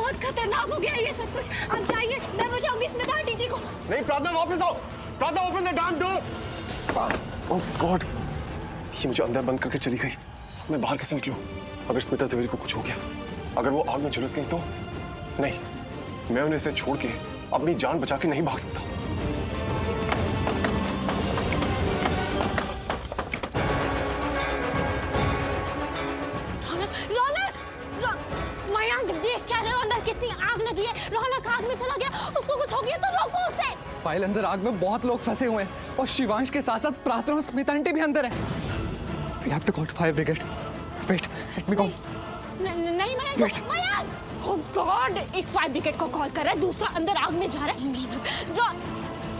बहुत खतरनाक हो गया ये सब कुछ। आप जाइए, मैं बचाऊंगी स्मिता आंटी जी को। नहीं प्रार्थना, वापस आओ। प्रार्थना, open the dam door. Oh God, ये मुझे अंदर बंद करके चली गई। मैं बाहर कैसे निकलूं? अगर स्मिता जवेरी को कुछ हो गया, अगर वो आग में झुलस गई तो? नहीं, मैं उन्हें इसे छोड़ के अपनी जान बचा के नहीं भाग सकता। मयंक, देख क्या रहे हो, अंदर कितनी आग लगी है। रौनक आग में चला गया, उसको कुछ हो गया तो रोको उसे। पायल, अंदर आग में बहुत लोग फंसे हुए हैं और शिवांश के साथ साथ प्रार्थना और स्मिता आंटी भी अंदर है। We have to call fire brigade. Wait, let me go. नहीं मयंक, ओह गॉड, एक फायर ब्रिगेड को कॉल कर रहा है, दूसरा अंदर आग में जा रहा है।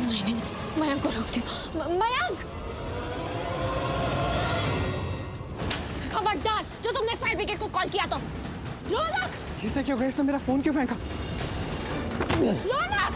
नहीं, मयंक को रोक दो। मयंक, खबरदार जो तुमने फायर ब्रिगेड को कॉल किया तो। रौनक, ऐसे क्यों गया? इसने मेरा फोन क्यों फेंका? रौनक,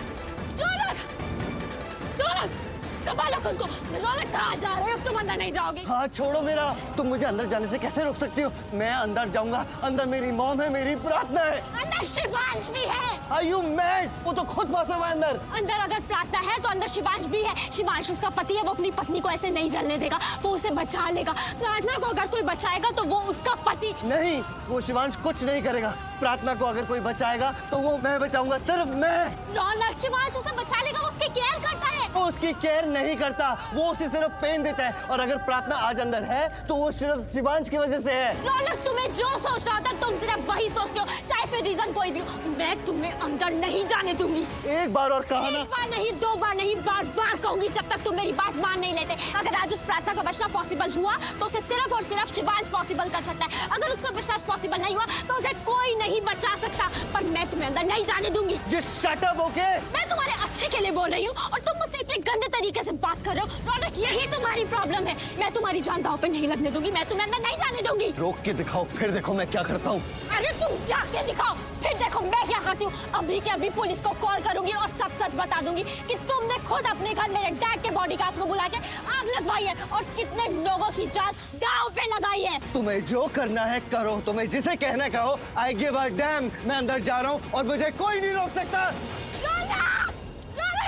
संभालो खुद को। रौनक, कहाँ जा रहे हो? अब तुम अंदर नहीं जाओगे। हाँ छोड़ो मेरा, तुम मुझे अंदर जाने से कैसे रोक सकती हो? मैं अंदर जाऊंगा। अंदर मेरी मॉम है, मेरी प्रार्थना है। अंदर शिवांश भी है। Are you mad? वो तो खुद फंसा हुआ है अंदर। अंदर अगर प्रार्थना है तो अंदर शिवांश भी है। शिवांश उसका पति है, वो अपनी पत्नी को ऐसे नहीं जलने देगा, वो उसे बचा लेगा। प्रार्थना को अगर कोई बचाएगा तो वो उसका पति नहीं, वो शिवांश कुछ नहीं करेगा। प्रार्थना को अगर कोई बचाएगा तो वो मैं बचाऊंगा, सिर्फ मैं। रौनक, शिवांश उसे बचा लेगा, उसकी केयर करता है। वो उसकी केयर नहीं करता, वो उसे सिर्फ पेन देता है। और अगर प्रार्थना आज अंदर है तो वो सिर्फ शिवांश की वजह से है। रौनक, तुम्हें जो सोचना होता है तुम सिर्फ वही सोचते हो, चाहे फिर रीजन कोई भी हो। मैं तुम्हें अंदर नहीं जाने दूंगी। एक बार और कहा ना। एक बार नहीं, दो बार नहीं, बार बार कहूंगी जब तक तुम मेरी बात मान नहीं लेते। अगर आज उस प्रार्थना का बचना पॉसिबल हुआ तो उसे सिर्फ और सिर्फ शिवांश पॉसिबल कर सकता है। अगर उसका बचना पॉसिबल नहीं हुआ तो उसे कोई नहीं बचा सकता। पर मैं तुम्हें अंदर नहीं जाने दूंगी। Just shut up, okay? मैं तुम्हारे अच्छे के लिए बोल रही हूँ और तुम मुझसे इतने गंदे तरीके से बात कर रहे हो। रौनक, यही तुम्हारी प्रॉब्लम है। मैं तुम्हारी जान दांव पे नहीं लगने दूंगी। मैं तुम्हें अंदर नहीं जाने दूंगी। रोक के दिखाओ, फिर देखो मैं क्या करता हूँ। अरे तुम जाके दिखाओ, फिर देखो मैं क्या करती हूँ। अभी के अभी पुलिस को कॉल करूंगी और सब सच बता दूंगी कि तुमने खुद अपने घर मेरे डैड के बॉडीगार्ड्स को बुला के आग लगवाई है और कितने लोगों की जान दांव पे लगाई है। तुम्हें जो करना है करो, तुम्हें जिसे कहना है कहो। I give a dam. मैं अंदर जा रहा हूँ और मुझे कोई नहीं रोक सकता।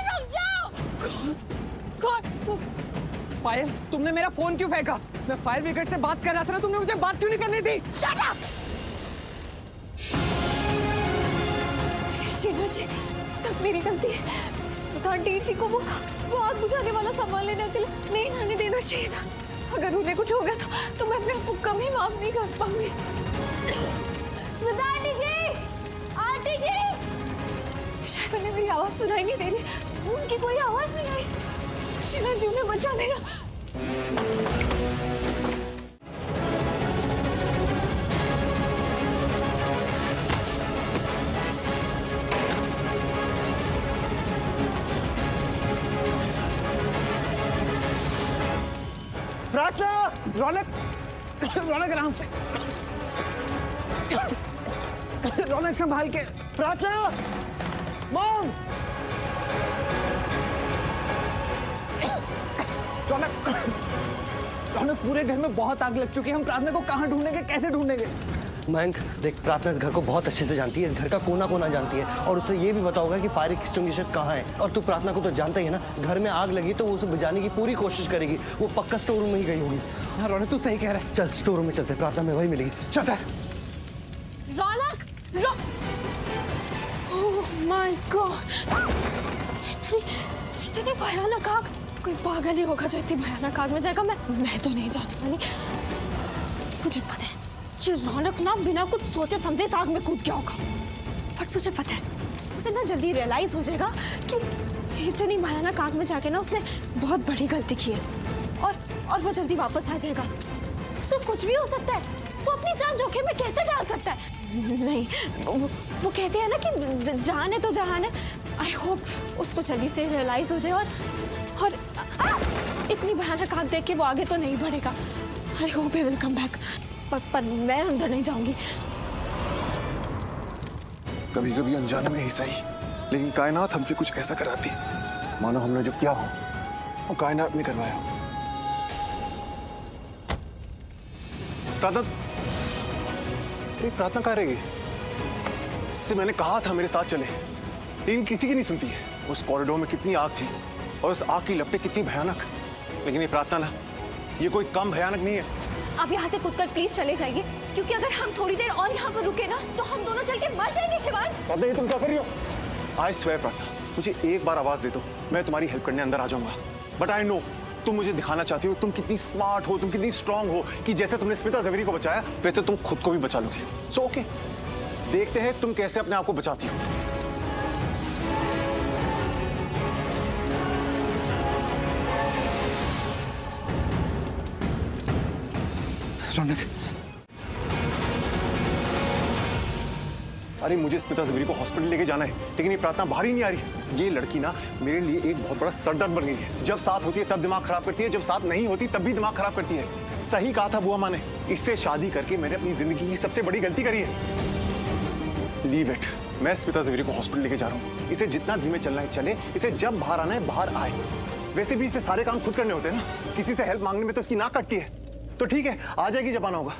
रुक जाओ। पायल, तुमने मेरा फोन क्यों फेंका? मैं फायर ब्रिगेड से बात कर रहा था ना, तुमने मुझे बात क्यों नहीं करनी थी? Shut up! शीना जी, सब मेरी गलती है। स्मिता आंटी जी को वो आग बुझाने वाला सामान लेने के लिए नहीं लाने देना चाहिए था। अगर उन्हें कुछ हो गया तो मैं अपने आप को कभी माफ नहीं कर पाऊंगी। स्मिता आंटी जी, शायद उन्हें मेरी आवाज सुनाई नहीं दे रही। उनकी कोई आवाज नहीं आई। शीना जी उन्हें बचा लेगा। प्रार्थना! रौनक आराम से। रौनक संभाल के। प्रार्थना! मॉम! रौनक, पूरे घर में बहुत आग लग चुकी है। हम प्रार्थना को कहाँ ढूंढेंगे, कैसे ढूंढेंगे? मयंक, देख, प्रार्थना इस घर को बहुत अच्छे से जानती है, इस घर का कोना कोना जानती है और उसे ये भी पता होगा कि फायर एक्सटिंग्विशर कहाँ है। और तू प्रार्थना को तो जानता ही है ना, घर में आग लगी तो वो उसे बुझाने की पूरी कोशिश करेगी। वो पक्का स्टोर रूम में ही गई होगी। हाँ रौनक, तू सही कह रहा है। चल स्टोर रूम में चलते, प्रार्थना में वही मिलेगी। चल चल। रौनक, ओह माय गॉड, इतनी भयानक आग। कोई पागल ही होगा जो इतनी भयानक आग में जाएगा। मैं तो नहीं जाने वाली। मुझे पता है ये रौनक ना बिना कुछ सोचे समझे इस आग में कूद गया होगा। बट मुझे पता है उसे ना जल्दी रियलाइज हो जाएगा कि इतनी भयानक आग में जाके ना उसने बहुत बड़ी गलती की है और वो जल्दी वापस आ जाएगा। उसे कुछ भी हो सकता है। वो अपनी जान जोखिम में कैसे डाल सकता है? नहीं, वो कहते हैं ना कि जान है तो जहान है। आई होप उसको जल्दी से रियलाइज हो जाए और इतनी भयानक आग देख के वो आगे तो नहीं बढ़ेगा। I hope he will come back. पर मैं अंदर नहीं जाऊंगी। कभी कभी अनजाने में ही सही, लेकिन कायनात हमसे कुछ ऐसा कराती मानो हमने जो किया हो वो कायनात ने करवाया। प्रार्थना कहाँ रहेगी? इससे मैंने कहा था मेरे साथ चले, लेकिन किसी की नहीं सुनती है। उस कॉरिडोर में कितनी आग थी और उस आग की लपटें कितनी भयानक, लेकिन ये प्रार्थना ना, ये कोई कम भयानक नहीं है। आप यहाँ से कूदकर प्लीज चले जाइए, क्योंकि अगर हम थोड़ी देर और यहाँ पर रुके ना तो हम दोनों चल के मर जाएंगे शिवांश। प्रार्थना, ये तुम क्या कर रही हो? आई स्वेयर प्रार्थना, मुझे एक बार आवाज दे दो, मैं तुम्हारी हेल्प करने अंदर आ जाऊंगा। बट आई नो तुम मुझे दिखाना चाहती हो तुम कितनी स्मार्ट हो, तुम कितनी स्ट्रांग हो, कि जैसे तुमने स्मिता जवेरी को बचाया वैसे तुम खुद को भी बचा लोगे। सो ओके, देखते हैं तुम कैसे अपने आप को बचाती हो। रौनक, अरे मुझे स्मिता जवेरी को हॉस्पिटल लेके जाना है, लेकिन ये प्रार्थना बाहर ही नहीं आ रही। ये लड़की ना मेरे लिए एक बहुत बड़ा सरदर्द बन गई है। जब साथ होती है तब दिमाग खराब करती है, जब साथ नहीं होती तब भी दिमाग खराब करती है। सही कहा था बुआ माँ ने, इससे शादी करके मैंने अपनी जिंदगी की सबसे बड़ी गलती करी है। लीव इट, मैं स्मिता जवेरी को हॉस्पिटल लेके जा रहा हूँ। इसे जितना धीमे चलना है चले, इसे जब बाहर आना है बाहर आए। वैसे भी इसे सारे काम खुद करने होते हैं ना, किसी से हेल्प मांगने में तो इसकी नाक कटती है। तो ठीक है, आ जाएगी जब आना होगा।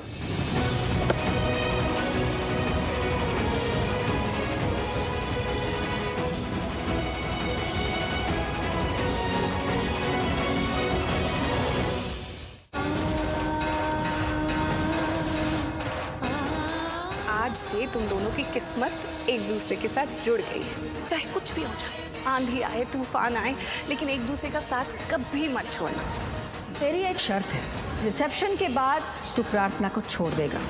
आज से तुम दोनों की किस्मत एक दूसरे के साथ जुड़ गई है। चाहे कुछ भी हो जाए, आंधी आए, तूफान आए, लेकिन एक दूसरे का साथ कभी मत छोड़ना। तेरी एक शर्त है, रिसेप्शन के बाद तू प्रार्थना को छोड़ देगा।